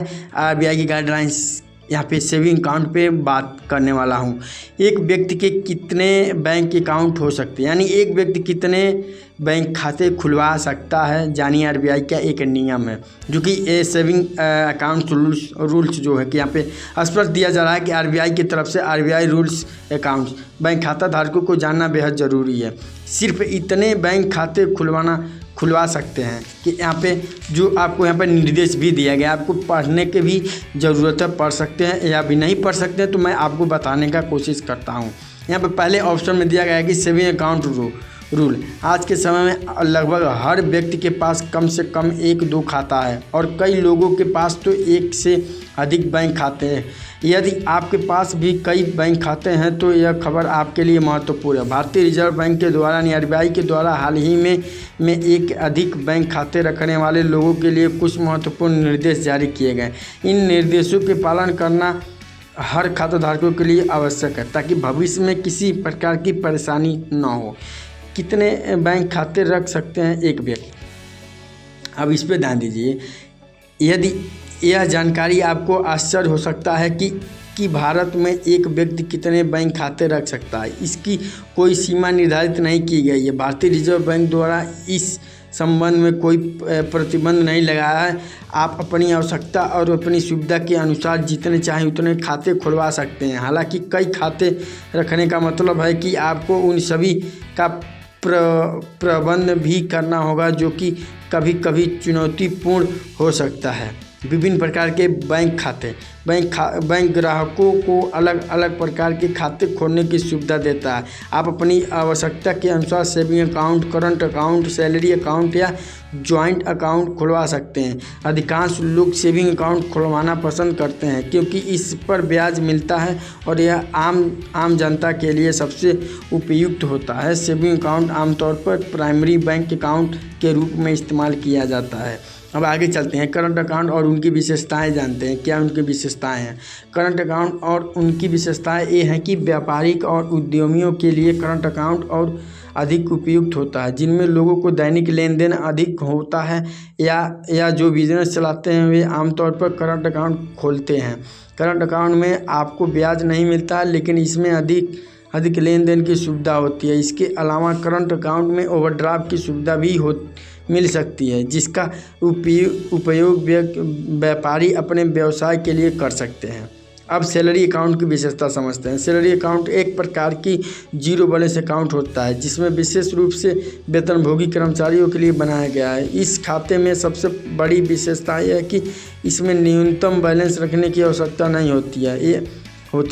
RBI की guidelines यहाँ पे सेविंग अकाउंट पे बात करने वाला हूँ। एक व्यक्ति के कितने बैंक अकाउंट हो सकते हैं, यानी एक व्यक्ति कितने बैंक खाते खुलवा सकता है, जानिए आरबीआई का एक नियम है जो कि ये सेविंग अकाउंट रूल्स जो है कि यहाँ पे स्पष्ट दिया जा रहा है कि आरबीआई की तरफ से आरबीआई रूल्स अकाउंट्स बैंक खाता धारकों को जानना बेहद ज़रूरी है। सिर्फ इतने बैंक खाते खुलवा सकते हैं कि यहाँ पे जो आपको यहाँ पर निर्देश भी दिया गया, आपको पढ़ने की भी ज़रूरत है, पढ़ सकते हैं या भी नहीं पढ़ सकते हैं तो मैं आपको बताने का कोशिश करता हूँ। यहाँ पे पहले ऑप्शन में दिया गया है कि सेविंग अकाउंट रूल। आज के समय में लगभग हर व्यक्ति के पास कम से कम 1-2 खाता है और कई लोगों के पास तो 1 से अधिक बैंक खाते हैं। यदि आपके पास भी कई बैंक खाते हैं तो यह खबर आपके लिए महत्वपूर्ण है। भारतीय रिजर्व बैंक के द्वारा आरबीआई के द्वारा हाल ही में एक अधिक बैंक खाते रखने वाले लोगों के लिए कुछ महत्वपूर्ण निर्देश जारी किए गए। इन निर्देशों के पालन करना हर खाताधारकों के लिए आवश्यक है ताकि भविष्य में किसी प्रकार की परेशानी न हो। कितने बैंक खाते रख सकते हैं एक व्यक्ति, अब इस पे ध्यान दीजिए। यदि यह जानकारी आपको आश्चर्य हो सकता है कि भारत में एक व्यक्ति कितने बैंक खाते रख सकता है, इसकी कोई सीमा निर्धारित नहीं की गई है। भारतीय रिजर्व बैंक द्वारा इस संबंध में कोई प्रतिबंध नहीं लगाया है। आप अपनी आवश्यकता और अपनी सुविधा के अनुसार जितने चाहें उतने खाते खुलवा सकते हैं। हालांकि कई खाते रखने का मतलब है कि आपको उन सभी का प्रबंध भी करना होगा जो कि कभी कभी चुनौतीपूर्ण हो सकता है। विभिन्न प्रकार के बैंक खाते बैंक ग्राहकों को अलग अलग प्रकार के खाते खोलने की सुविधा देता है। आप अपनी आवश्यकता के अनुसार saving account, current account, salary account या जॉइंट अकाउंट खुलवा सकते हैं। अधिकांश लोग सेविंग अकाउंट खुलवाना पसंद करते हैं क्योंकि इस पर ब्याज मिलता है और यह आम जनता के लिए सबसे उपयुक्त होता है। सेविंग अकाउंट आमतौर पर प्राइमरी बैंक अकाउंट के रूप में इस्तेमाल किया जाता है। अब आगे चलते हैं, करंट अकाउंट और उनकी विशेषताएं जानते हैं। क्या उनकी विशेषताएं हैं? करंट अकाउंट और उनकी विशेषताएं ये हैं कि व्यापारिक और उद्यमियों के लिए करंट अकाउंट और अधिक उपयुक्त होता है, जिनमें लोगों को दैनिक लेन देन अधिक होता है या जो बिजनेस चलाते हैं वे आमतौर पर करंट अकाउंट खोलते हैं। करंट अकाउंट में आपको ब्याज नहीं मिलता है, लेकिन इसमें अधिक लेन देन की सुविधा होती है। इसके अलावा करंट अकाउंट में ओवरड्राफ्ट की सुविधा भी मिल सकती है, जिसका उपयोग व्यापारी अपने व्यवसाय के लिए कर सकते हैं। अब सैलरी अकाउंट की विशेषता समझते हैं। सैलरी अकाउंट एक प्रकार की जीरो बैलेंस अकाउंट होता है जिसमें विशेष रूप से वेतनभोगी कर्मचारियों के लिए बनाया गया है। इस खाते में सबसे बड़ी विशेषता यह है कि इसमें न्यूनतम बैलेंस रखने की आवश्यकता नहीं होती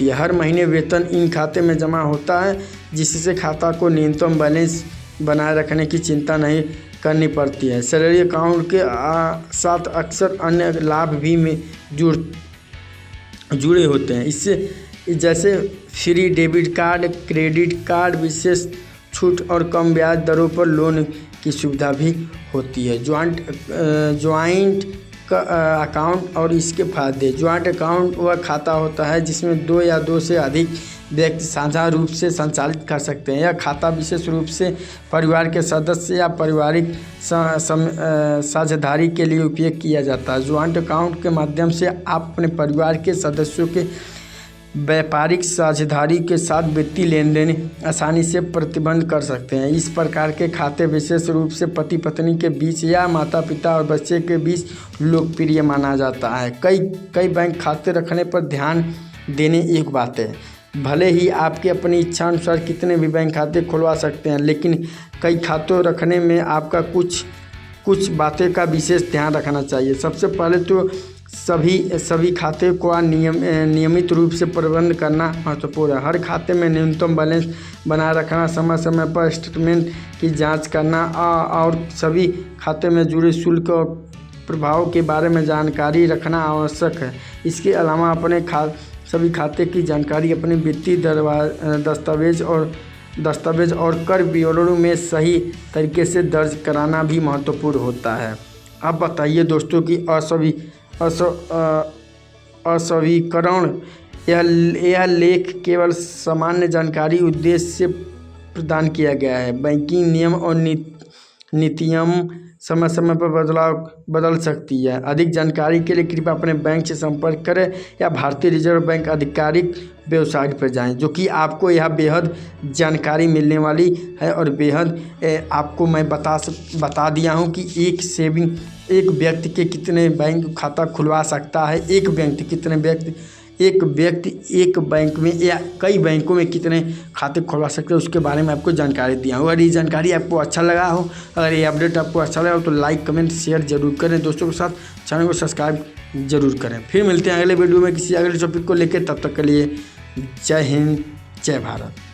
है। हर महीने वेतन इन खाते में जमा होता है, जिससे खाता को न्यूनतम बैलेंस बनाए रखने की चिंता नहीं करनी पड़ती है। सैलरी अकाउंट के साथ अक्सर अन्य लाभ भी जुड़े होते हैं, इससे जैसे free debit card, credit card, विशेष छूट और कम ब्याज दरों पर लोन की सुविधा भी होती है। ज्वाइंट अकाउंट और इसके फायदे। ज्वाइंट अकाउंट वह खाता होता है जिसमें 2 या 2 से अधिक व्यक्ति साझा रूप से संचालित कर सकते हैं। यह खाता विशेष रूप से परिवार के सदस्य या पारिवारिक साझेदारी के लिए उपयोग किया जाता है। ज्वाइंट अकाउंट के माध्यम से आप अपने परिवार के सदस्यों के व्यापारिक साझेदारी के साथ वित्तीय लेन देन आसानी से प्रतिबंध कर सकते हैं। इस प्रकार के खाते विशेष रूप से पति पत्नी के बीच या माता पिता और बच्चे के बीच लोकप्रिय माना जाता है। कई बैंक खाते रखने पर ध्यान देने एक बात है, भले ही आपके अपनी इच्छा अनुसार कितने भी बैंक खाते खुलवा सकते हैं, लेकिन कई खातों रखने में आपका कुछ बातें का विशेष ध्यान रखना चाहिए। सबसे पहले तो सभी खाते को नियमित रूप से प्रबंध करना महत्वपूर्ण है। हर खाते में न्यूनतम बैलेंस बनाए रखना, समय समय पर स्टेटमेंट की जांच करना और सभी खाते में जुड़े शुल्क और प्रभाव के बारे में जानकारी रखना आवश्यक है। इसके अलावा अपने सभी खाते की जानकारी अपने वित्तीय दस्तावेज और कर विवरणों में सही तरीके से दर्ज कराना भी महत्वपूर्ण होता है। अब बताइए दोस्तों कि असवीकरण यह लेख केवल सामान्य जानकारी उद्देश्य से प्रदान किया गया है। बैंकिंग नियम और नीतियों समय समय पर बदल सकती है। अधिक जानकारी के लिए कृपया अपने बैंक से संपर्क करें या भारतीय रिजर्व बैंक आधिकारिक वेबसाइट पर जाएं, जो कि आपको यह बेहद जानकारी मिलने वाली है। और बेहद आपको मैं बता दिया हूं कि एक व्यक्ति के कितने बैंक खाता खुलवा सकता है, एक व्यक्ति एक बैंक में या कई बैंकों में कितने खाते खुलवा सकते हैं, उसके बारे में आपको जानकारी दिया हूँ। अगर ये जानकारी आपको अच्छा लगा हो, अगर ये अपडेट आपको अच्छा लगा हो तो लाइक कमेंट शेयर जरूर करें दोस्तों के साथ, चैनल को सब्सक्राइब जरूर करें। फिर मिलते हैं अगले वीडियो में किसी अगले टॉपिक को लेकर, तब तक के लिए जय हिंद जय भारत।